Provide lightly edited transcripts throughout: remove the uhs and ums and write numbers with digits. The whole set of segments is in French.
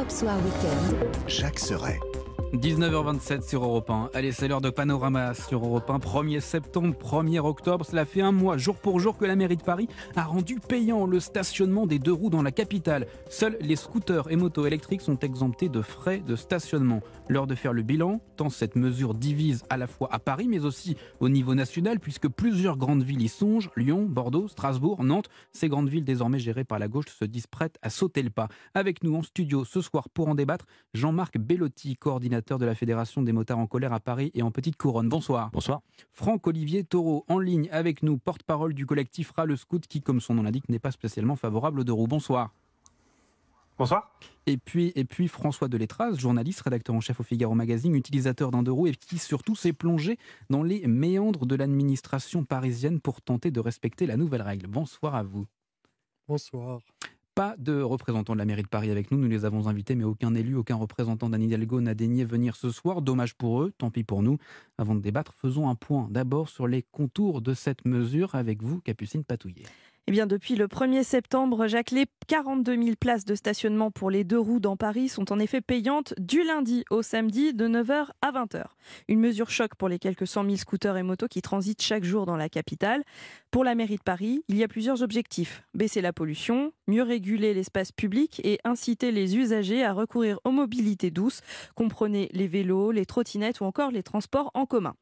Europe Soir Weekend. Jacques Serret. 19h27 sur Europe 1. Allez, c'est l'heure de Panorama sur Europe 1. 1er septembre, 1er octobre. Cela fait un mois, jour pour jour, que la mairie de Paris a rendu payant le stationnement des deux roues dans la capitale. Seuls les scooters et motos électriques sont exemptés de frais de stationnement. L'heure de faire le bilan, tant cette mesure divise à la fois à Paris, mais aussi au niveau national, puisque plusieurs grandes villes y songent. Lyon, Bordeaux, Strasbourg, Nantes. Ces grandes villes désormais gérées par la gauche se disent prêtes à sauter le pas. Avec nous en studio ce soir pour en débattre, Jean-Marc Bellotti, coordinateur de la Fédération des motards en colère à Paris et en Petite Couronne. Bonsoir. Bonsoir. Franck-Olivier Taureau, en ligne avec nous, porte-parole du collectif Ras le Scout, qui, comme son nom l'indique, n'est pas spécialement favorable aux deux roues. Bonsoir. Bonsoir. Et puis François Deletraz, journaliste, rédacteur en chef au Figaro Magazine, utilisateur d'un deux roues et qui surtout s'est plongé dans les méandres de l'administration parisienne pour tenter de respecter la nouvelle règle. Bonsoir à vous. Bonsoir. Pas de représentants de la mairie de Paris avec nous, nous les avons invités, mais aucun élu, aucun représentant d'Anne Hidalgo n'a daigné venir ce soir. Dommage pour eux, tant pis pour nous. Avant de débattre, faisons un point d'abord sur les contours de cette mesure avec vous, Capucine Patouillet. Eh bien, depuis le 1er septembre, Jacques, les 42 000 places de stationnement pour les deux roues dans Paris sont en effet payantes du lundi au samedi de 9h à 20h. Une mesure choc pour les quelques 100 000 scooters et motos qui transitent chaque jour dans la capitale. Pour la mairie de Paris, il y a plusieurs objectifs. Baisser la pollution, mieux réguler l'espace public et inciter les usagers à recourir aux mobilités douces. Comprenez les vélos, les trottinettes ou encore les transports en commun.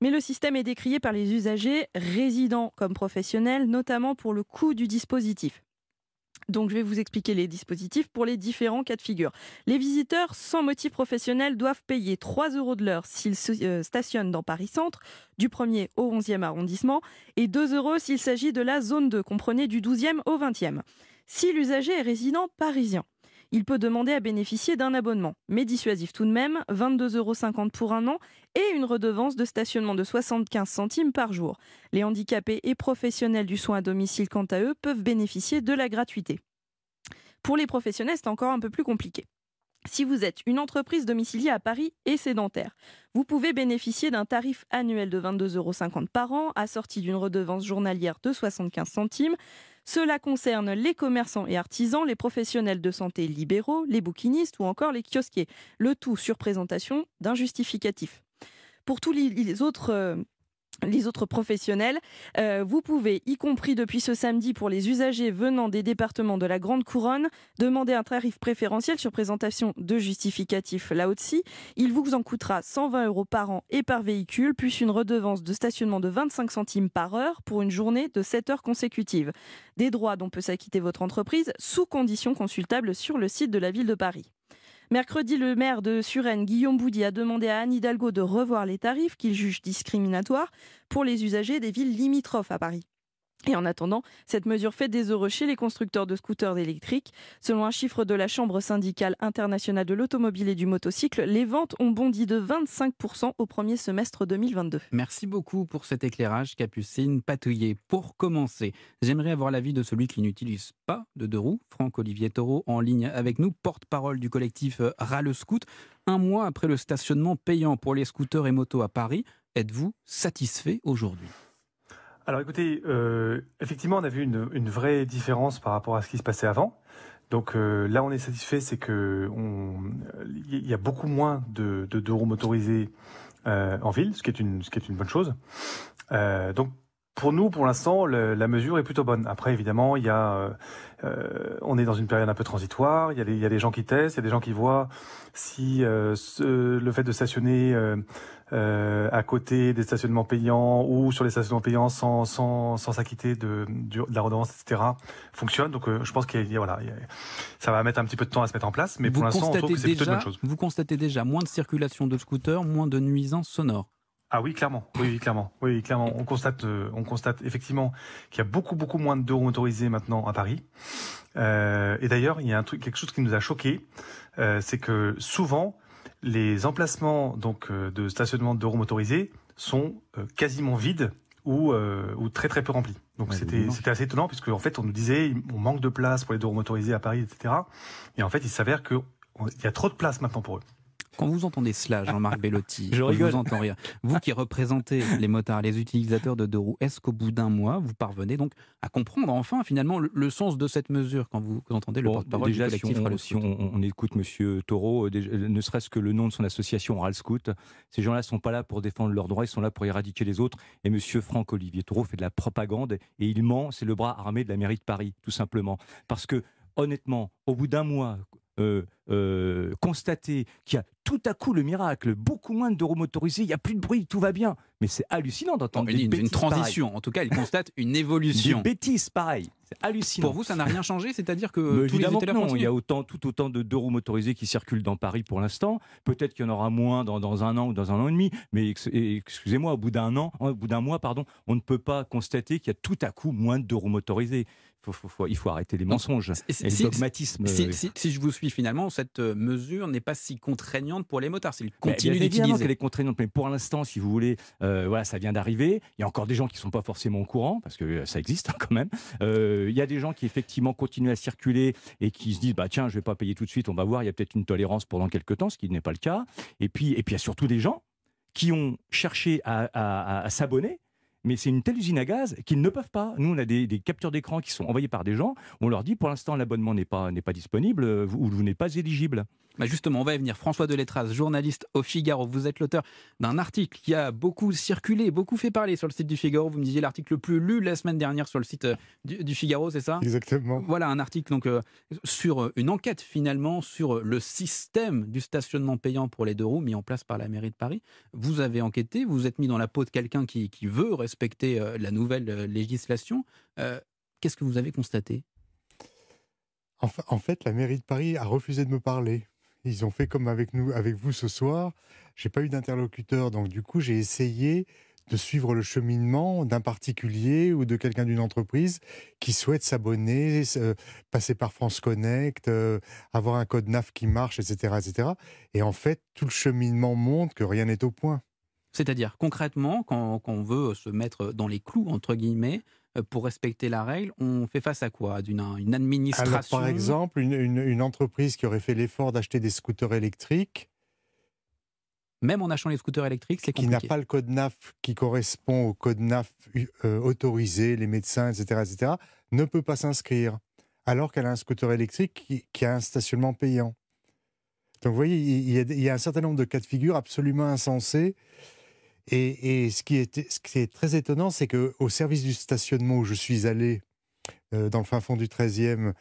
Mais le système est décrié par les usagers, résidents comme professionnels, notamment pour le coût du dispositif. Donc je vais vous expliquer les dispositifs pour les différents cas de figure. Les visiteurs sans motif professionnel doivent payer 3 € de l'heure s'ils stationnent dans Paris Centre, du 1er au 11e arrondissement, et 2 € s'il s'agit de la zone 2, comprenez du 12e au 20e. Si l'usager est résident parisien, il peut demander à bénéficier d'un abonnement, mais dissuasif tout de même, 22,50 € pour un an et une redevance de stationnement de 75 centimes par jour. Les handicapés et professionnels du soin à domicile, quant à eux, peuvent bénéficier de la gratuité. Pour les professionnels, c'est encore un peu plus compliqué. Si vous êtes une entreprise domiciliée à Paris et sédentaire, vous pouvez bénéficier d'un tarif annuel de 22,50 € par an, assorti d'une redevance journalière de 75 centimes. Cela concerne les commerçants et artisans, les professionnels de santé libéraux, les bouquinistes ou encore les kiosquiers. Le tout sur présentation d'un justificatif. Pour tous les autres professionnels, vous pouvez, y compris depuis ce samedi pour les usagers venant des départements de la Grande Couronne, demander un tarif préférentiel sur présentation de justificatif. Là aussi, il vous en coûtera 120 € par an et par véhicule, plus une redevance de stationnement de 25 centimes par heure pour une journée de 7 heures consécutives. Des droits dont peut s'acquitter votre entreprise sous conditions consultables sur le site de la ville de Paris. Mercredi, le maire de Suresnes, Guillaume Boudy, a demandé à Anne Hidalgo de revoir les tarifs qu'il juge discriminatoires pour les usagers des villes limitrophes à Paris. Et en attendant, cette mesure fait des heureux chez les constructeurs de scooters électriques. Selon un chiffre de la Chambre syndicale internationale de l'automobile et du motocycle, les ventes ont bondi de 25% au premier semestre 2022. Merci beaucoup pour cet éclairage, Capucine Patouillet. Pour commencer, j'aimerais avoir l'avis de celui qui n'utilise pas de deux roues, Franck-Olivier Taureau, en ligne avec nous, porte-parole du collectif Ras le Scout. Un mois après le stationnement payant pour les scooters et motos à Paris, êtes-vous satisfait aujourd'hui ? Alors écoutez, effectivement, on a vu une vraie différence par rapport à ce qui se passait avant. Donc là, on est satisfait, c'est que il y a beaucoup moins de deux roues motorisées en ville, ce qui est une bonne chose. Donc pour nous, pour l'instant, la mesure est plutôt bonne. Après, évidemment, on est dans une période un peu transitoire. Il y a des gens qui testent, il y a des gens qui voient si le fait de stationner à côté des stationnements payants ou sur les stationnements payants sans s'acquitter de la redevance, etc., fonctionne. Donc je pense ça va mettre un petit peu de temps à se mettre en place, mais pour l'instant, on trouve que c'est plutôt une bonne chose. Vous constatez déjà moins de circulation de scooters, moins de nuisances sonores? Ah oui, clairement. Oui, clairement. On constate effectivement qu'il y a beaucoup moins de deux roues motorisées maintenant à Paris. Et d'ailleurs, il y a quelque chose qui nous a choqué, c'est que souvent les emplacements de stationnement de deux roues motorisées sont quasiment vides ou très très peu remplis. Donc c'était assez étonnant, puisque en fait on nous disait on manque de place pour les deux roues motorisées à Paris, etc. Et en fait il s'avère qu'il y a trop de place maintenant pour eux. Quand vous entendez cela, Jean-Marc Bellotti, Je rigole. vous entends rire. Vous qui représentez les motards, les utilisateurs de deux roues, est-ce qu'au bout d'un mois, vous parvenez donc à comprendre enfin finalement le sens de cette mesure quand vous entendez le porte-parole du déjà, collectif si Râle on, Scout? on écoute Monsieur Taureau, ne serait-ce que le nom de son association Râle Scout, ces gens-là sont pas là pour défendre leurs droits, ils sont là pour éradiquer les autres. Et Monsieur Franck-Olivier Taureau fait de la propagande et il ment, c'est le bras armé de la mairie de Paris, tout simplement. Parce que honnêtement, au bout d'un mois, constater qu'il y a tout à coup le miracle, beaucoup moins de roues motorisées, il n'y a plus de bruit, tout va bien. Mais c'est hallucinant d'entendre des bêtises Une transition, en tout cas, il constate une pareilles. évolution. Des bêtises pareilles, c'est hallucinant. Pour vous, ça n'a rien changé, c'est-à-dire que Mais tous les évidemment que étaleurs non, continuent. il y a tout autant de deux roues motorisées qui circulent dans Paris pour l'instant. Peut-être qu'il y en aura moins dans un an ou dans un an et demi. Mais excusez-moi, au bout d'un mois, on ne peut pas constater qu'il y a tout à coup moins de deux roues motorisées. Il faut arrêter les mensonges et le dogmatisme. Si je vous suis finalement, cette mesure n'est pas si contraignante pour les motards. S'ils continuent Bien évidemment d'utiliser. qu'elle est contraignante, mais pour l'instant, si vous voulez, voilà, ça vient d'arriver. Il y a encore des gens qui ne sont pas forcément au courant, parce que ça existe quand même. Il y a des gens qui effectivement continuent à circuler et qui se disent, bah tiens, je ne vais pas payer tout de suite, on va voir, il y a peut-être une tolérance pendant quelques temps, ce qui n'est pas le cas. Et puis il y a surtout des gens qui ont cherché à s'abonner. Mais c'est une telle usine à gaz qu'ils ne peuvent pas. Nous, on a des captures d'écran qui sont envoyées par des gens. On leur dit, pour l'instant, l'abonnement n'est pas disponible ou vous n'êtes pas éligible. Bah justement, on va y venir. François Deletraz, journaliste au Figaro. Vous êtes l'auteur d'un article qui a beaucoup circulé, beaucoup fait parler sur le site du Figaro. Vous me disiez l'article le plus lu la semaine dernière sur le site du Figaro, c'est ça ? Exactement. Voilà, un article donc, sur une enquête finalement sur le système du stationnement payant pour les deux roues mis en place par la mairie de Paris. Vous avez enquêté, vous vous êtes mis dans la peau de quelqu'un qui veut respecter la nouvelle législation. Qu'est-ce que vous avez constaté ? En fait, la mairie de Paris a refusé de me parler. Ils ont fait comme avec vous ce soir. J'ai pas eu d'interlocuteur, donc du coup, j'ai essayé de suivre le cheminement d'un particulier ou de quelqu'un d'une entreprise qui souhaite s'abonner, passer par France Connect, avoir un code NAF qui marche, etc., etc. Et en fait, tout le cheminement montre que rien n'est au point. C'est-à-dire, concrètement, quand on veut se mettre dans les clous, entre guillemets, pour respecter la règle, on fait face à quoi ? Une administration ? Alors, par exemple, une entreprise qui aurait fait l'effort d'acheter des scooters électriques, Même en achetant les scooters électriques, c'est qui compliqué. n'a pas le code NAF qui correspond au code NAF autorisé, les médecins, etc., ne peut pas s'inscrire, alors qu'elle a un scooter électrique qui a un stationnement payant. Donc vous voyez, il y a un certain nombre de cas de figure absolument insensés. Et ce qui est très étonnant, c'est qu'au service du stationnement où je suis allé, dans le fin fond du 13e,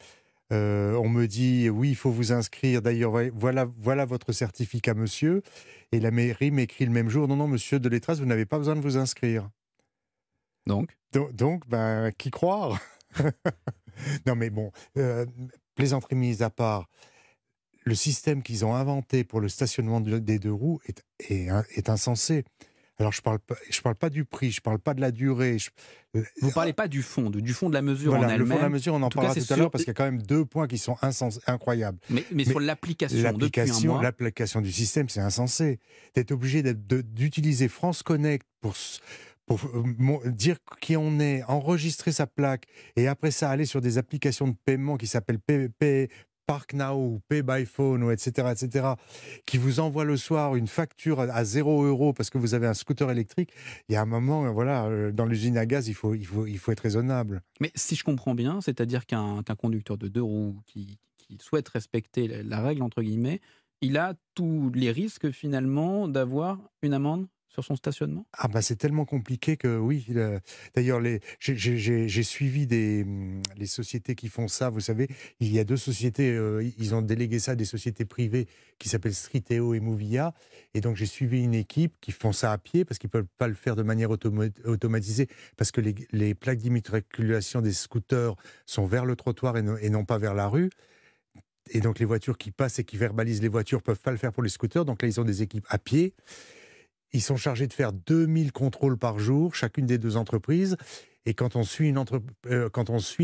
on me dit, oui, il faut vous inscrire. D'ailleurs, voilà votre certificat, monsieur. Et la mairie m'écrit le même jour, non, monsieur Deletraz, vous n'avez pas besoin de vous inscrire. Donc, Qui croire? Non, mais bon, plaisanterie mise à part, le système qu'ils ont inventé pour le stationnement des deux roues est insensé. Alors, je parle pas du prix, je parle pas de la durée. vous ne parlez pas du fond, du fond de la mesure Voilà, en elle-même. le fond de la mesure, on en tout cas, parlera c'est tout à l'heure, sûr. parce qu'il y a quand même 2 points qui sont incroyables. Mais sur l'application, depuis un mois, L'application du système, c'est insensé. D'être obligé d'utiliser France Connect pour dire qui on est, enregistrer sa plaque, et après ça, aller sur des applications de paiement qui s'appellent Park Now ou Pay by Phone, ou etc., qui vous envoie le soir une facture à 0 € parce que vous avez un scooter électrique. Il y a un moment, voilà, dans l'usine à gaz, il faut être raisonnable. mais si je comprends bien, c'est-à-dire qu'un conducteur de deux roues qui souhaite respecter la règle, entre guillemets, il a tous les risques finalement d'avoir une amende sur son stationnement ? Ah bah c'est tellement compliqué que oui. D'ailleurs, j'ai suivi les sociétés qui font ça. Vous savez, il y a 2 sociétés, ils ont délégué ça à des sociétés privées qui s'appellent Streeteo et Movia. Et donc j'ai suivi une équipe qui font ça à pied parce qu'ils ne peuvent pas le faire de manière automatisée, parce que les plaques d'immatriculation des scooters sont vers le trottoir et non pas vers la rue. Et donc les voitures qui passent et qui verbalisent les voitures ne peuvent pas le faire pour les scooters. Donc là, ils ont des équipes à pied. Ils sont chargés de faire 2000 contrôles par jour, chacune des 2 entreprises. Et quand on suit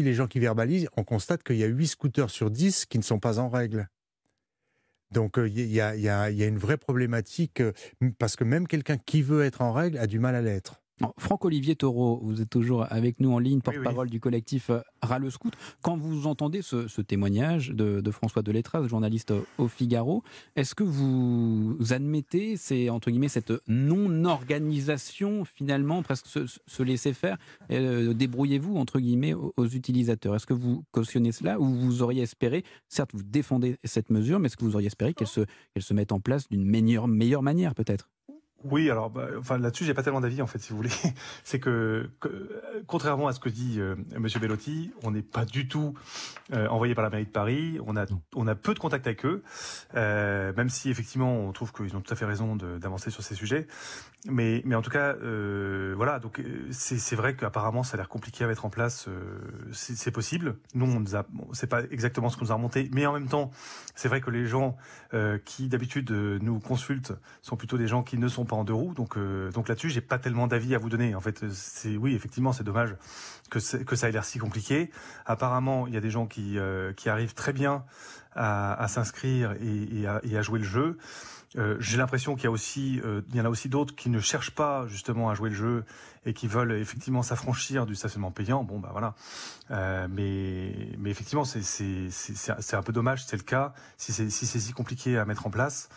les gens qui verbalisent, on constate qu'il y a 8 scooters sur 10 qui ne sont pas en règle. Donc il y a une vraie problématique, parce que même quelqu'un qui veut être en règle a du mal à l'être. Franck-Olivier Taureau, vous êtes toujours avec nous en ligne, porte-parole Oui. du collectif Ras le Scout. Quand vous entendez ce témoignage de François Deletraz, journaliste au Figaro, est-ce que vous admettez entre guillemets, cette non-organisation, finalement, presque se laisser faire, débrouillez-vous, entre guillemets, aux utilisateurs? Est-ce que vous cautionnez cela, ou vous auriez espéré, certes vous défendez cette mesure, mais est-ce que vous auriez espéré qu'elle se mette en place d'une meilleure manière, peut-être? Oui, alors, là-dessus, j'ai pas tellement d'avis, en fait, si vous voulez. C'est que contrairement à ce que dit Monsieur Bellotti, on n'est pas du tout envoyé par la mairie de Paris. On a peu de contact avec eux, même si effectivement, on trouve qu'ils ont tout à fait raison d'avancer sur ces sujets. Mais en tout cas, voilà. Donc, c'est vrai qu'apparemment, ça a l'air compliqué à mettre en place. C'est possible. Nous, c'est pas exactement ce qu'on nous a remonté, mais en même temps, c'est vrai que les gens qui d'habitude nous consultent sont plutôt des gens qui ne sont pas en deux roues, donc là-dessus j'ai pas tellement d'avis à vous donner. En fait, oui, effectivement, c'est dommage que ça ait l'air si compliqué. Apparemment, il y a des gens qui arrivent très bien à s'inscrire et à jouer le jeu. J'ai l'impression qu'il y en a aussi d'autres qui ne cherchent pas justement à jouer le jeu et qui veulent effectivement s'affranchir du stationnement payant. Bon, bah voilà. Mais effectivement, c'est un peu dommage si c'est le cas, si c'est si compliqué à mettre en place.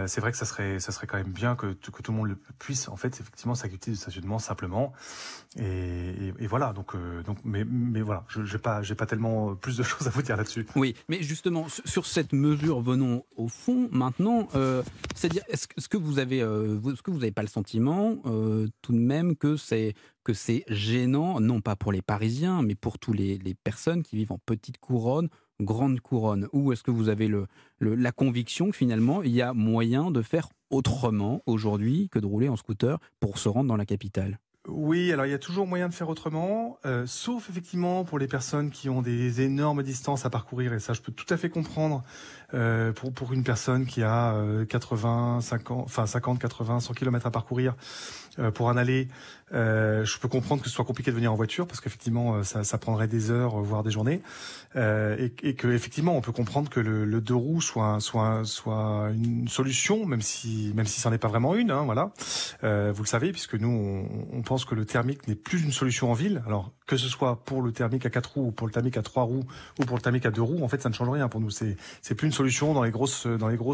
C'est vrai que ça serait quand même bien que tout le monde puisse en fait effectivement s'acquitter du stationnement simplement. Et voilà. Donc mais voilà, j'ai pas tellement plus de choses à vous dire là-dessus. Oui, mais justement sur cette mesure, venons au fond maintenant. C'est-à-dire, est-ce que vous avez pas le sentiment tout de même que c'est gênant, non pas pour les Parisiens, mais pour tous les personnes qui vivent en petite couronne, grande couronne? Ou est-ce que vous avez la conviction que finalement il y a moyen de faire autrement aujourd'hui que de rouler en scooter pour se rendre dans la capitale? Oui, alors il y a toujours moyen de faire autrement, sauf effectivement pour les personnes qui ont des énormes distances à parcourir, et ça je peux tout à fait comprendre, pour une personne qui a 50, 80, 100 km à parcourir pour un aller, je peux comprendre que ce soit compliqué de venir en voiture, parce qu'effectivement ça prendrait des heures, voire des journées, et que effectivement on peut comprendre que le deux roues soit une solution, même si ça n'est pas vraiment une, hein, voilà. Vous le savez, puisque nous on pense que le thermique n'est plus une solution en ville. Alors que ce soit pour le thermique à 4 roues ou pour le thermique à 3 roues ou pour le thermique à 2 roues, en fait ça ne change rien pour nous. C'est plus une solution dans les grosses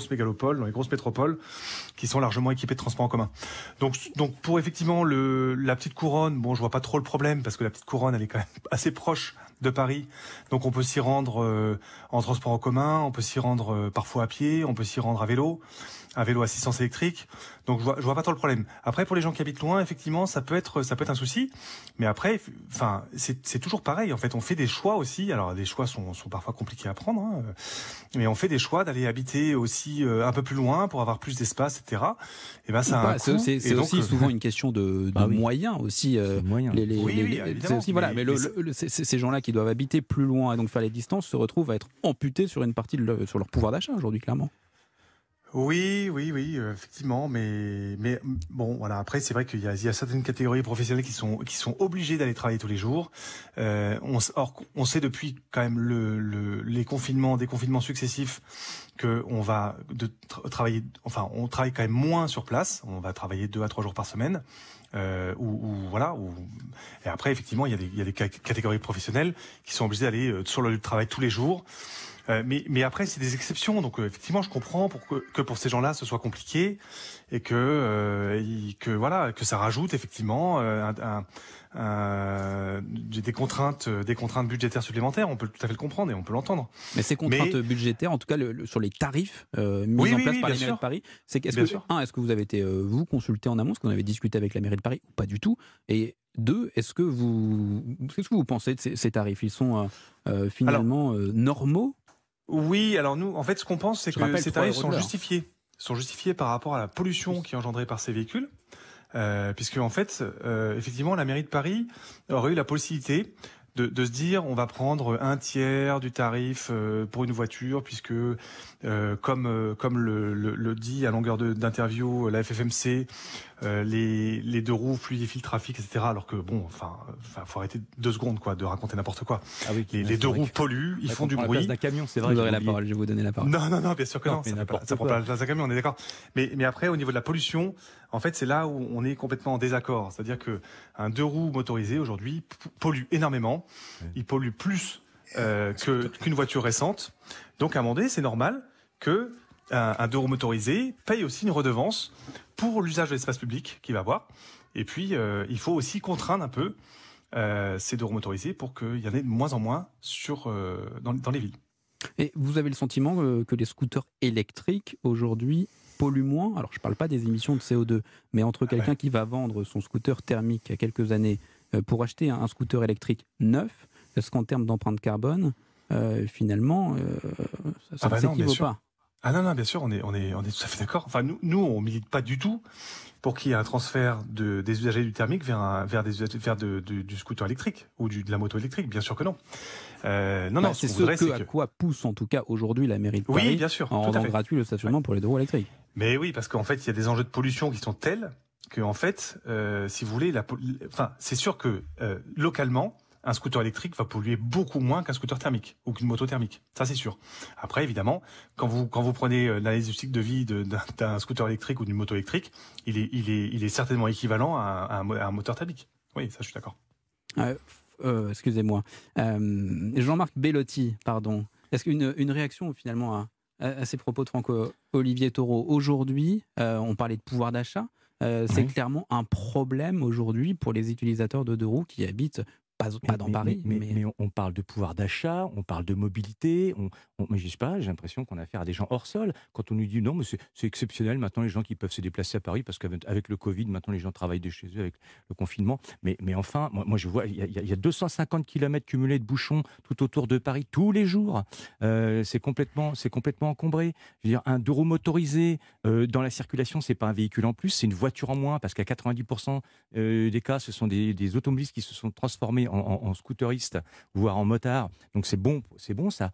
mégalopoles, dans les grosses métropoles qui sont largement équipées de transports en commun. Donc pour effectivement la petite couronne, bon, je vois pas trop le problème, parce que la petite couronne elle est quand même assez proche de Paris, donc on peut s'y rendre en transport en commun, on peut s'y rendre parfois à pied, on peut s'y rendre à vélo assistance électrique. Donc je vois pas trop le problème. Après, pour les gens qui habitent loin, effectivement, ça peut être un souci. Mais après, enfin, c'est toujours pareil. En fait, on fait des choix aussi. Alors, les choix sont parfois compliqués à prendre, hein, mais on fait des choix d'aller habiter aussi un peu plus loin pour avoir plus d'espace, etc. Et ben, ça a un coût. C'est aussi souvent une question de moyens aussi. Oui, c'est aussi, voilà. Mais ces gens-là qui doivent habiter plus loin et donc faire les distances se retrouvent à être amputés sur une partie sur leur pouvoir d'achat aujourd'hui, clairement. Oui, effectivement, mais bon, voilà. Après, c'est vrai qu'il y a certaines catégories professionnelles qui sont obligées d'aller travailler tous les jours. On sait depuis quand même des confinements successifs que on va travailler. Enfin, on travaille quand même moins sur place. On va travailler 2 à 3 jours par semaine. Voilà. Et après, effectivement, il y a des catégories professionnelles qui sont obligées d'aller sur le lieu de travail tous les jours. Mais après, c'est des exceptions. Donc, effectivement, je comprends que pour ces gens-là, ce soit compliqué et que ça rajoute effectivement des contraintes budgétaires supplémentaires. On peut tout à fait le comprendre et on peut l'entendre. Mais ces contraintes budgétaires, en tout cas sur les tarifs mis en place par la mairie de Paris, est-ce que vous avez été vous consulté en amont, est-ce que vous avez discuté avec la mairie de Paris ou pas du tout? Et 2, qu'est-ce que vous pensez de ces tarifs? Ils sont finalement normaux? Oui, alors nous, en fait, ce qu'on pense, c'est que ces tarifs sont justifiés par rapport à la pollution qui est engendrée par ces véhicules, puisque en fait, effectivement, la mairie de Paris aurait eu la possibilité de se dire, on va prendre un tiers du tarif pour une voiture, puisque comme le dit à longueur d'interview la FFMC, les deux roues fluidifient le trafic, etc. Alors que bon, enfin, faut arrêter 2 secondes de raconter n'importe quoi. Ah oui, les deux roues polluent, ils font du bruit. La place d'un camion, c'est vrai. Vous aurez la parole, je vais vous donner la parole. Non, bien sûr que non. Ça prend pas la place d'un camion, on est d'accord. Mais après, au niveau de la pollution, en fait, c'est là où on est complètement en désaccord. C'est-à-dire qu'un 2 roues motorisé, aujourd'hui, pollue énormément. Il pollue plus qu'une voiture récente. Donc, à un moment donné, c'est normal que un 2 roues motorisé paye aussi une redevance pour l'usage de l'espace public qu'il va avoir. Et puis, il faut aussi contraindre un peu ces 2 roues motorisés pour qu'il y en ait de moins en moins dans les villes. Et vous avez le sentiment que les scooters électriques, aujourd'hui, polluent moins? Alors, je ne parle pas des émissions de CO2, mais entre quelqu'un qui va vendre son scooter thermique il y a quelques années pour acheter un scooter électrique neuf, est-ce qu'en termes d'empreinte carbone, finalement, ça ne s'équivaut pas? Ah non, bien sûr, on est tout à fait d'accord. Enfin, nous, on milite pas du tout pour qu'il y ait un transfert des usagers du thermique vers du scooter électrique ou de la moto électrique. Bien sûr que non. Non, c'est à quoi pousse en tout cas aujourd'hui la mairie de Paris, oui, bien sûr, en rendant gratuit le stationnement pour les 2 roues électriques. Mais oui, parce qu'en fait, il y a des enjeux de pollution qui sont tels que, en fait, si vous voulez, c'est sûr que localement, un scooter électrique va polluer beaucoup moins qu'un scooter thermique ou qu'une moto thermique. Ça, c'est sûr. Après, évidemment, quand vous prenez l'analyse du cycle de vie d'un scooter électrique ou d'une moto électrique, il est certainement équivalent à un moteur thermique. Oui, ça, je suis d'accord. Excusez-moi. Jean-Marc Bellotti, pardon. Est-ce qu'une réaction finalement à ces propos de Franck-Olivier Taureau? Aujourd'hui, on parlait de pouvoir d'achat. C'est clairement un problème aujourd'hui pour les utilisateurs de 2 roues qui habitent pas dans Paris. Mais on parle de pouvoir d'achat, on parle de mobilité. Mais je sais pas, j'ai l'impression qu'on a affaire à des gens hors sol. Quand on nous dit non, mais c'est exceptionnel maintenant les gens qui peuvent se déplacer à Paris parce qu'avec le Covid, maintenant les gens travaillent de chez eux avec le confinement. Mais enfin, moi je vois, il y a 250 km cumulés de bouchons tout autour de Paris tous les jours. C'est complètement encombré. Je veux dire, un 2 roues motorisé dans la circulation, c'est pas un véhicule en plus, c'est une voiture en moins parce qu'à 90% des cas, ce sont des automobilistes qui se sont transformés en scooteristes, voire en motards. Donc c'est bon ça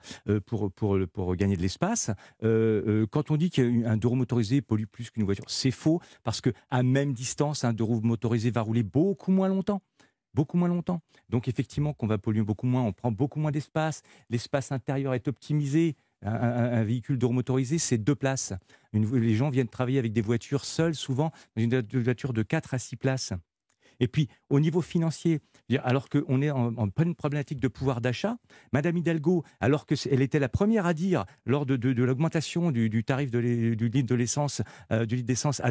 pour gagner de l'espace. Quand on dit qu'un 2 roues motorisé pollue plus qu'une voiture, c'est faux parce que à même distance, un 2 roues motorisé va rouler beaucoup moins longtemps. Donc effectivement, qu'on va polluer beaucoup moins, on prend beaucoup moins d'espace. L'espace intérieur est optimisé. Un véhicule 2 roues motorisé, c'est 2 places. Les gens viennent travailler avec des voitures seules, souvent dans une voiture de 4 à 6 places. Et puis, au niveau financier, alors qu'on est en pleine problématique de pouvoir d'achat, Madame Hidalgo, alors qu'elle était la première à dire, lors de l'augmentation du tarif du litre d'essence à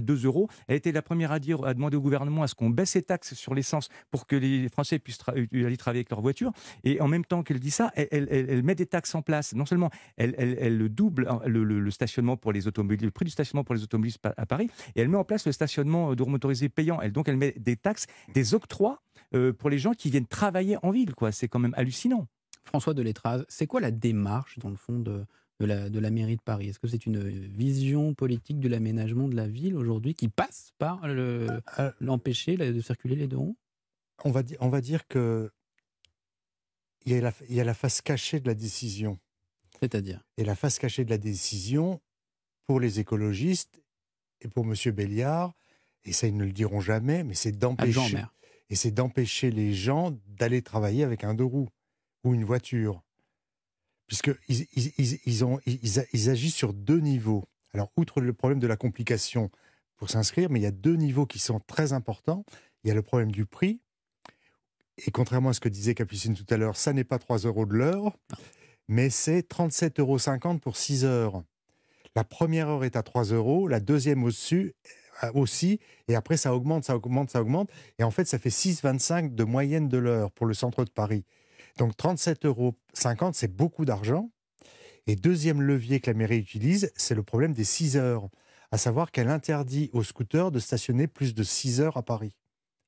2 €, elle était la première à demander au gouvernement à ce qu'on baisse les taxes sur l'essence pour que les Français puissent aller travailler avec leur voiture. Et en même temps qu'elle dit ça, elle met des taxes en place. Non seulement elle double le stationnement pour les automobilistes, le prix du stationnement pour les automobilistes à Paris, et elle met en place le stationnement de roues motorisées payant. Donc elle met des taxes, des octrois pour les gens qui viennent travailler en ville, quoi. C'est quand même hallucinant. François Deletraz, c'est quoi la démarche, dans le fond, de la mairie de Paris? Est-ce que c'est une vision politique de l'aménagement de la ville aujourd'hui qui passe par l'empêcher de circuler les 2 roues? On va dire que il y a la face cachée de la décision. C'est-à-dire? Et la face cachée de la décision, pour les écologistes et pour M. Belliard, et ça ils ne le diront jamais, mais c'est d'empêcher les gens d'aller travailler avec un 2 roues ou une voiture. Puisqu'ils ils agissent sur 2 niveaux. Alors, outre le problème de la complication pour s'inscrire, mais il y a 2 niveaux qui sont très importants. Il y a le problème du prix, et contrairement à ce que disait Capucine tout à l'heure, ça n'est pas 3 € de l'heure, mais c'est 37,50 € pour 6 heures. La première heure est à 3 €, la deuxième aussi, et après ça augmente. Et en fait, ça fait 6,25 € de moyenne de l'heure pour le centre de Paris. Donc 37,50 €, c'est beaucoup d'argent. Et deuxième levier que la mairie utilise, c'est le problème des 6 heures. À savoir qu'elle interdit aux scooters de stationner plus de 6 heures à Paris,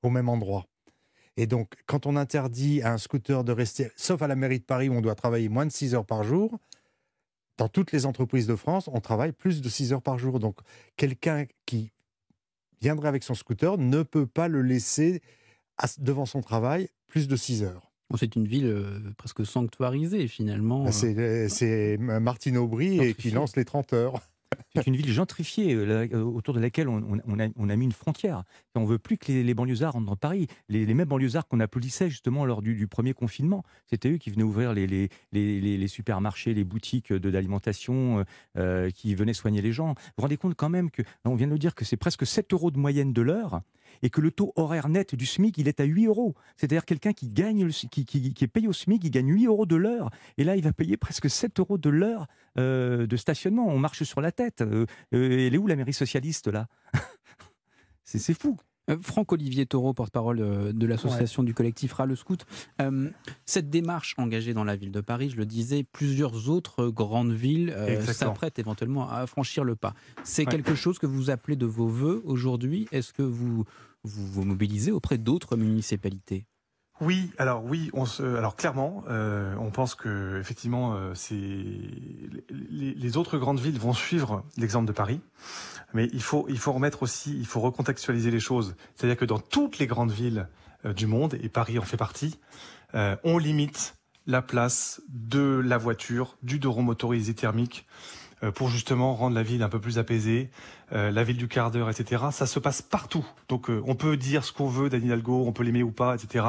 au même endroit. Et donc, quand on interdit à un scooter de rester, sauf à la mairie de Paris où on doit travailler moins de 6 heures par jour, dans toutes les entreprises de France, on travaille plus de 6 heures par jour. Donc, quelqu'un qui viendrait avec son scooter ne peut pas le laisser devant son travail plus de 6 heures. C'est une ville presque sanctuarisée, finalement. C'est Martine Aubry qui lance les 30 heures. C'est une ville gentrifiée autour de laquelle on a mis une frontière. On ne veut plus que les banlieusards rentrent dans Paris. Les mêmes banlieusards qu'on applaudissait justement lors du premier confinement, c'était eux qui venaient ouvrir les supermarchés, les boutiques d'alimentation, qui venaient soigner les gens. Vous vous rendez compte quand même que, on vient de le dire, que c'est presque 7 € de moyenne de l'heure et que le taux horaire net du SMIC, il est à 8 €. C'est-à-dire quelqu'un qui est payé au SMIC, il gagne 8 € de l'heure. Et là, il va payer presque 7 € de l'heure de stationnement. On marche sur la tête. Elle est où la mairie socialiste, là? C'est fou. Franck-Olivier Taureau, porte-parole de l'association du collectif Ras le Scout. Cette démarche engagée dans la ville de Paris, je le disais, plusieurs autres grandes villes s'apprêtent éventuellement à franchir le pas. C'est quelque chose que vous appelez de vos voeux aujourd'hui. Est-ce que vous mobilisez auprès d'autres municipalités? Oui, alors clairement, on pense que effectivement, les autres grandes villes vont suivre l'exemple de Paris, mais il faut recontextualiser les choses. C'est-à-dire que dans toutes les grandes villes du monde, et Paris en fait partie, on limite la place de la voiture, du deux roues motorisé thermique, pour justement rendre la ville un peu plus apaisée, la ville du quart d'heure, etc. Ça se passe partout. Donc on peut dire ce qu'on veut d'Anne Hidalgo, on peut l'aimer ou pas, etc.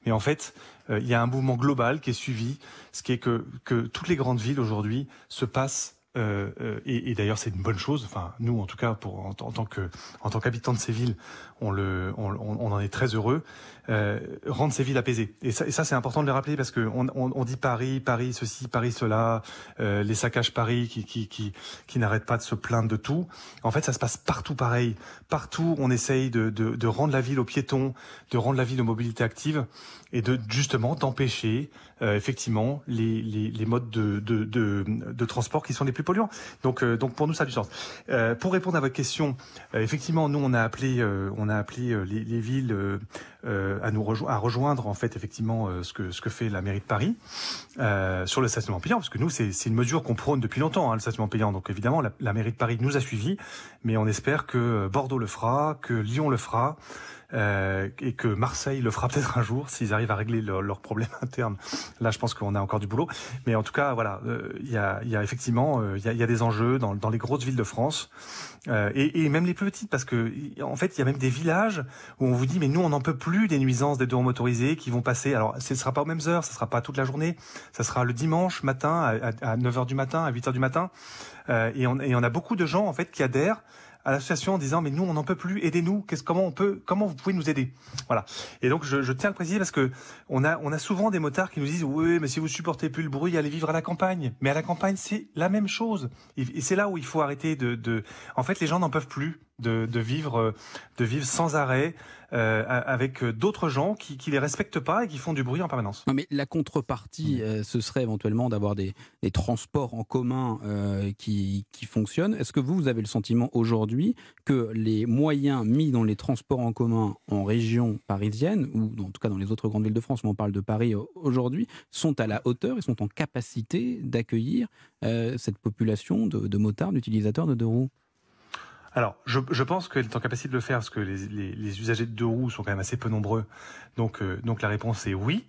Mais en fait, il y a un mouvement global qui est suivi, ce qui est que toutes les grandes villes aujourd'hui se passent. Et d'ailleurs, c'est une bonne chose. Enfin, nous, en tout cas, en tant qu'habitants de ces villes, on en est très heureux. Rendre ces villes apaisées. Et ça, c'est important de le rappeler parce que on dit Paris ceci, Paris cela, les saccages Paris qui n'arrêtent pas de se plaindre de tout. En fait, ça se passe partout pareil. Partout, on essaye de rendre la ville aux piétons, de rendre la ville aux mobilités actives et justement d'empêcher effectivement les modes de transport qui sont les plus polluants. Donc pour nous, ça a du sens. Pour répondre à votre question, effectivement, nous on a appelé les villes à rejoindre en fait effectivement ce que fait la mairie de Paris sur le stationnement payant, parce que nous c'est une mesure qu'on prône depuis longtemps, le stationnement payant. Donc évidemment la mairie de Paris nous a suivis, mais on espère que Bordeaux le fera, que Lyon le fera. Et que Marseille le fera peut-être un jour s'ils arrivent à régler leurs problèmes internes. Là, je pense qu'on a encore du boulot. Mais en tout cas, voilà, il y a effectivement, il y a des enjeux dans les grosses villes de France et même les plus petites, parce que en fait, il y a même des villages où on vous dit, mais nous, on n'en peut plus des nuisances des deux roues motorisés qui vont passer. Alors, ce sera pas aux mêmes heures, ça sera pas toute la journée, ça sera le dimanche matin à 9h du matin, à 8h du matin, et on a beaucoup de gens en fait qui adhèrent à l'association en disant mais nous on n'en peut plus, aidez-nous, comment vous pouvez nous aider, voilà. Et donc je tiens à le préciser parce que on a souvent des motards qui nous disent oui mais si vous supportez plus le bruit, allez vivre à la campagne. Mais à la campagne c'est la même chose et c'est là où il faut arrêter en fait les gens n'en peuvent plus de vivre sans arrêt avec d'autres gens qui les respectent pas et qui font du bruit en permanence. Non, mais la contrepartie, ce serait éventuellement d'avoir des transports en commun qui fonctionnent. Est-ce que vous avez le sentiment aujourd'hui que les moyens mis dans les transports en commun en région parisienne, ou en tout cas dans les autres grandes villes de France, mais on parle de Paris aujourd'hui, sont à la hauteur et sont en capacité d'accueillir cette population de motards, d'utilisateurs de deux roues? Alors, je pense qu'elle est en capacité de le faire parce que les usagers de deux roues sont quand même assez peu nombreux. Donc la réponse est oui.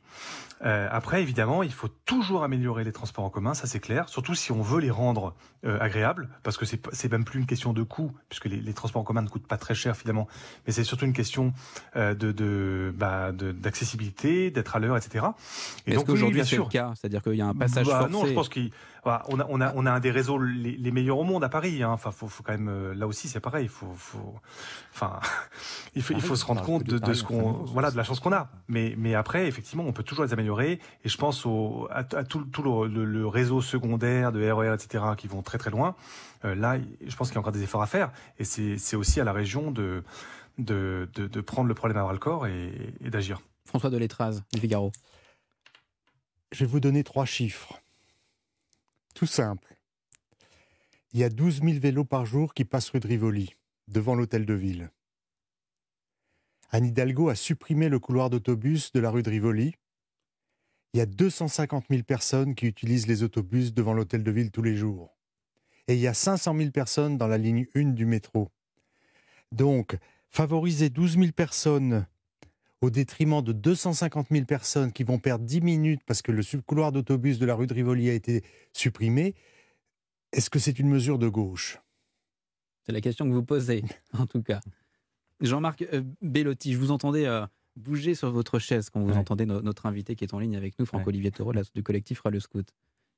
Après, évidemment, il faut toujours améliorer les transports en commun, ça c'est clair. Surtout si on veut les rendre agréables, parce que c'est même plus une question de coût, puisque les transports en commun ne coûtent pas très cher finalement. Mais c'est surtout une question d'accessibilité, d'être à l'heure, etc. Et est-ce donc qu'aujourd'hui oui, c'est le cas? C'est-à-dire qu'il y a un passage forcé? Non, je pense on a un des réseaux les meilleurs au monde à Paris. Enfin, faut quand même là aussi c'est pareil. Il faut se rendre compte de ce de la chance qu'on a. Mais après, effectivement, on peut toujours les améliorer. Et je pense à tout le réseau secondaire de RER, etc., qui vont très très loin. Là, je pense qu'il y a encore des efforts à faire. Et c'est aussi à la région de prendre le problème à bras-le-corps et d'agir. François Deletraz, du Figaro. Je vais vous donner 3 chiffres. Tout simple. Il y a 12 000 vélos par jour qui passent rue de Rivoli, devant l'hôtel de ville. Anne Hidalgo a supprimé le couloir d'autobus de la rue de Rivoli. Il y a 250 000 personnes qui utilisent les autobus devant l'hôtel de ville tous les jours. Et il y a 500 000 personnes dans la ligne 1 du métro. Donc, favoriser 12 000 personnes au détriment de 250 000 personnes qui vont perdre 10 minutes parce que le couloir d'autobus de la rue de Rivoli a été supprimé, est-ce que c'est une mesure de gauche ? C'est la question que vous posez, en tout cas. Jean-Marc Bellotti, je vous entendais bouger sur votre chaise quand vous entendez notre invité qui est en ligne avec nous, Franck-Olivier Taureau, du collectif Ras le Scout.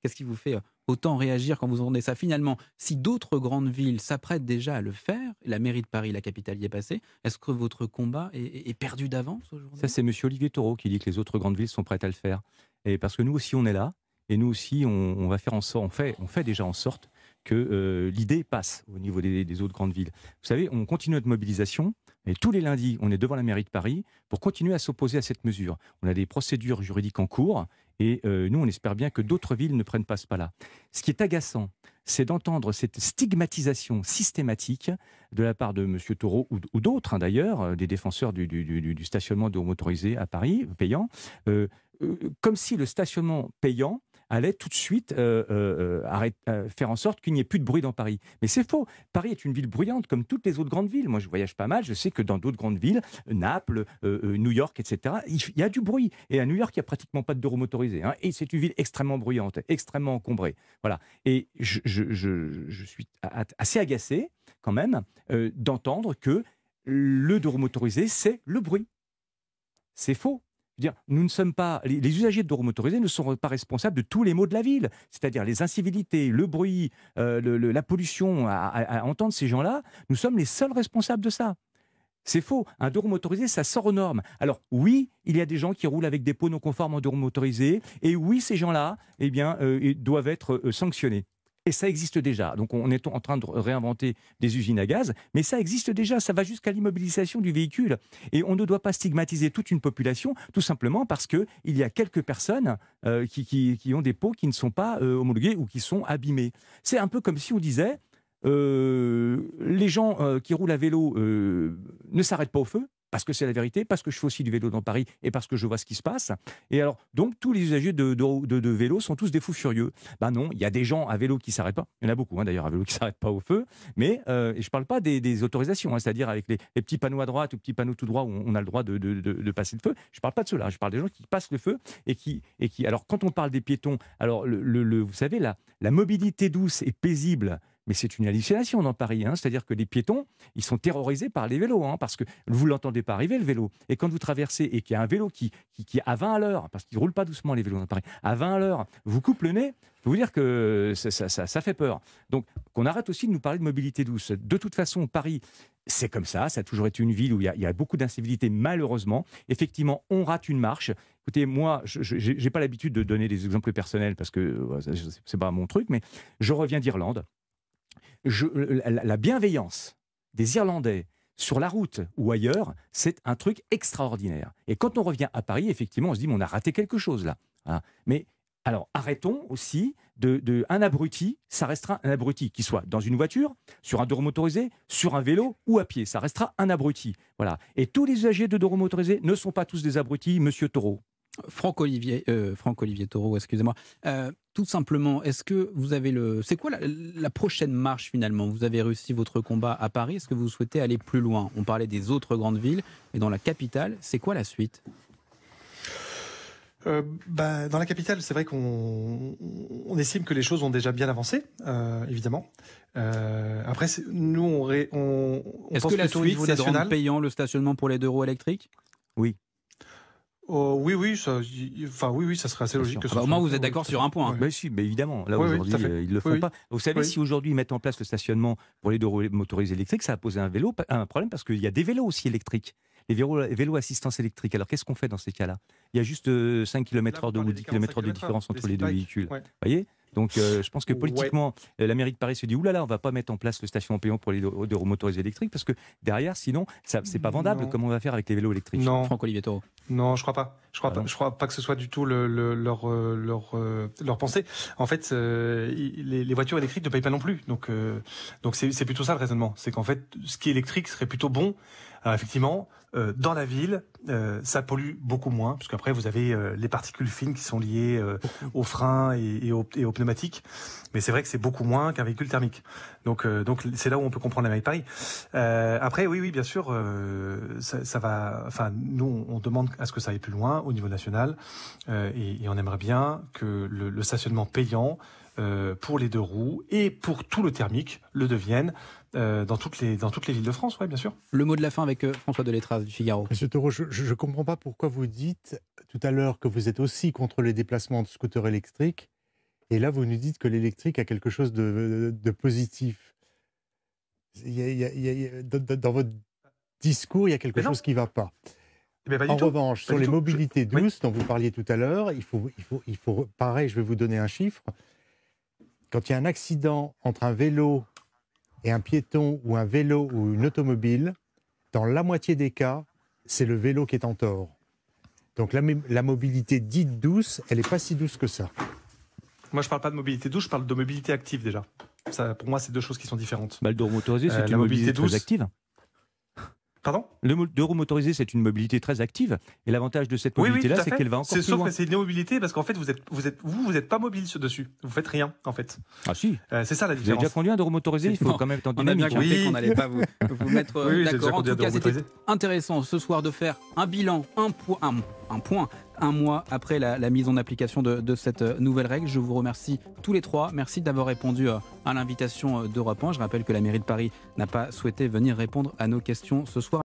Qu'est-ce qui vous fait autant réagir quand vous entendez ça? Finalement, si d'autres grandes villes s'apprêtent déjà à le faire, la mairie de Paris, la capitale, y est passée, est-ce que votre combat est perdu d'avance aujourd'hui? Ça, c'est monsieur Olivier Taureau qui dit que les autres grandes villes sont prêtes à le faire. Et parce que nous aussi, on est là. Et nous aussi, on va faire en sorte, on fait déjà en sorte que l'idée passe au niveau des autres grandes villes. Vous savez, on continue notre mobilisation. Et tous les lundis, on est devant la mairie de Paris pour continuer à s'opposer à cette mesure. On a des procédures juridiques en cours et nous, on espère bien que d'autres villes ne prennent pas ce pas-là. Ce qui est agaçant, c'est d'entendre cette stigmatisation systématique de la part de M. Taureau ou d'autres, d'ailleurs, des défenseurs du stationnement de motorisé à Paris, payant, comme si le stationnement payant allait tout de suite faire en sorte qu'il n'y ait plus de bruit dans Paris. Mais c'est faux. Paris est une ville bruyante comme toutes les autres grandes villes. Moi, je voyage pas mal. Je sais que dans d'autres grandes villes, Naples, New York, etc., il y a du bruit. Et à New York, il n'y a pratiquement pas de deux roues motorisées. Hein. Et c'est une ville extrêmement bruyante, extrêmement encombrée. Voilà. Et je suis assez agacé, quand même, d'entendre que le deux roues motorisé, c'est le bruit. C'est faux. Nous ne sommes pas, les usagers de deux roues motorisés ne sont pas responsables de tous les maux de la ville, c'est-à-dire les incivilités, le bruit, la pollution. À entendre ces gens-là, nous sommes les seuls responsables de ça. C'est faux. Un deux roues motorisé, ça sort aux normes. Alors oui, il y a des gens qui roulent avec des pots non conformes en deux roues motorisés, et oui, ces gens-là, doivent être sanctionnés. Et ça existe déjà. Donc on est en train de réinventer des usines à gaz, mais ça existe déjà. Ça va jusqu'à l'immobilisation du véhicule. Et on ne doit pas stigmatiser toute une population, tout simplement parce qu'il y a quelques personnes qui ont des pots qui ne sont pas homologués ou qui sont abîmés. C'est un peu comme si on disait les gens qui roulent à vélo ne s'arrêtent pas au feu. Parce que c'est la vérité, parce que je fais aussi du vélo dans Paris et parce que je vois ce qui se passe. Et alors, donc, tous les usagers de vélo sont tous des fous furieux. Ben non, il y a des gens à vélo qui ne s'arrêtent pas. Il y en a beaucoup, d'ailleurs, à vélo qui ne s'arrêtent pas au feu. Mais et je ne parle pas des autorisations, c'est-à-dire avec les petits panneaux à droite ou petits panneaux tout droit où on a le droit de passer le feu. Je ne parle pas de ceux-là. Je parle des gens qui passent le feu et qui... Alors, quand on parle des piétons, alors, vous savez, la mobilité douce et paisible. Mais c'est une hallucination dans Paris, c'est-à-dire que les piétons, ils sont terrorisés par les vélos, parce que vous ne l'entendez pas arriver, le vélo. Et quand vous traversez et qu'il y a un vélo qui à 20 à l'heure, parce qu'ils ne roulent pas doucement les vélos dans Paris, à 20 à l'heure, vous coupe le nez, je peux vous dire que ça fait peur. Donc, qu'on arrête aussi de nous parler de mobilité douce. De toute façon, Paris, c'est comme ça a toujours été une ville où il y a beaucoup d'incivilité, malheureusement. Effectivement, on rate une marche. Écoutez, moi, je n'ai pas l'habitude de donner des exemples personnels, parce que ce n'est pas mon truc, mais je reviens d'Irlande. La bienveillance des Irlandais sur la route ou ailleurs, c'est un truc extraordinaire. Et quand on revient à Paris, effectivement, on se dit, mais on a raté quelque chose là. Voilà. Mais alors, arrêtons aussi un abruti, ça restera un abruti, qu'il soit dans une voiture, sur un deux roues motorisé, sur un vélo ou à pied. Ça restera un abruti. Voilà. Et tous les usagers de deux roues motorisés ne sont pas tous des abrutis, monsieur Taureau. Franck-Olivier Taureau, excusez-moi. Tout simplement, est-ce que vous avez c'est quoi la prochaine marche finalement? Vous avez réussi votre combat à Paris, est-ce que vous souhaitez aller plus loin? On parlait des autres grandes villes, mais dans la capitale, c'est quoi la suite? Dans la capitale, c'est vrai qu'on estime que les choses ont déjà bien avancé, évidemment. Après, nous, on est-ce pense que la plutôt au suite, niveau c'est de national. rendre payant le stationnement pour les deux roues électriques? Oui. Oui, ça serait assez logique. Au moins, vous êtes d'accord sur un point. Mais si, mais évidemment. Là, aujourd'hui, ils ne le font pas. Vous savez, si aujourd'hui, ils mettent en place le stationnement pour les deux roues motorisées électriques, ça a posé un problème parce qu'il y a des vélos aussi électriques. Les vélos assistance électrique. Alors, qu'est-ce qu'on fait dans ces cas-là? Il y a juste 5 km/h ou 10 km/h de différence entre les deux véhicules. Vous voyez? Donc, je pense que politiquement, la mairie de Paris se dit oulala, on ne va pas mettre en place le stationnement payant pour les deux roues motorisées électriques parce que derrière, sinon, c'est pas vendable. Comment on va faire avec les vélos électriques? Non. Franck-Olivier Taureau. Non, je crois pas. Je crois pas que ce soit du tout leur pensée. En fait, les voitures électriques ne payent pas non plus. Donc c'est plutôt ça le raisonnement. C'est qu'en fait, ce qui est électrique serait plutôt bon. Alors effectivement, dans la ville, ça pollue beaucoup moins, parce qu'après vous avez les particules fines qui sont liées aux freins et aux pneumatiques. Mais c'est vrai que c'est beaucoup moins qu'un véhicule thermique. Donc c'est là où on peut comprendre la mairie de Paris. Après, oui, bien sûr, ça va. Enfin, nous, on demande à ce que ça aille plus loin au niveau national, et on aimerait bien que le stationnement payant pour les 2 roues et pour tout le thermique le deviennent dans toutes les villes de France, ouais, bien sûr. Le mot de la fin avec François Delétraz du Figaro. Monsieur Taureau, je ne comprends pas pourquoi vous dites tout à l'heure que vous êtes aussi contre les déplacements de scooters électriques, et là vous nous dites que l'électrique a quelque chose de positif. Dans votre discours, il y a quelque chose qui ne va pas. En revanche, sur les mobilités douces dont vous parliez tout à l'heure, il faut, pareil, je vais vous donner un chiffre. Quand il y a un accident entre un vélo et un piéton ou un vélo ou une automobile, dans la moitié des cas, c'est le vélo qui est en tort. Donc la mobilité dite douce, elle n'est pas si douce que ça. Moi, je ne parle pas de mobilité douce, je parle de mobilité active déjà. Ça, pour moi, c'est 2 choses qui sont différentes. Le deux roues motorisées, c'est une la mobilité douce. très active. Pardon ? Le deux roues motorisées, c'est une mobilité très active. Et l'avantage de cette mobilité-là, tout à c'est fait. qu'elle va encore plus sauf loin. que c'est une mobilité parce qu'en fait, vous êtes pas mobile dessus. Vous faites rien, en fait. Ah si. C'est ça la Vous avez différence. déjà conduit un deux roues motorisé? Il faut Non, quand même être en On a bien dynamique. compris Oui. qu'on n'allait pas vous mettre Oui, j'ai déjà d'accord. En conduit tout un cas, deux roues c'était motorisées. intéressant ce soir de faire un bilan, un point, un mois après la mise en application de cette nouvelle règle. Je vous remercie tous les 3. Merci d'avoir répondu à l'invitation d'Europe 1. Je rappelle que la mairie de Paris n'a pas souhaité venir répondre à nos questions ce soir.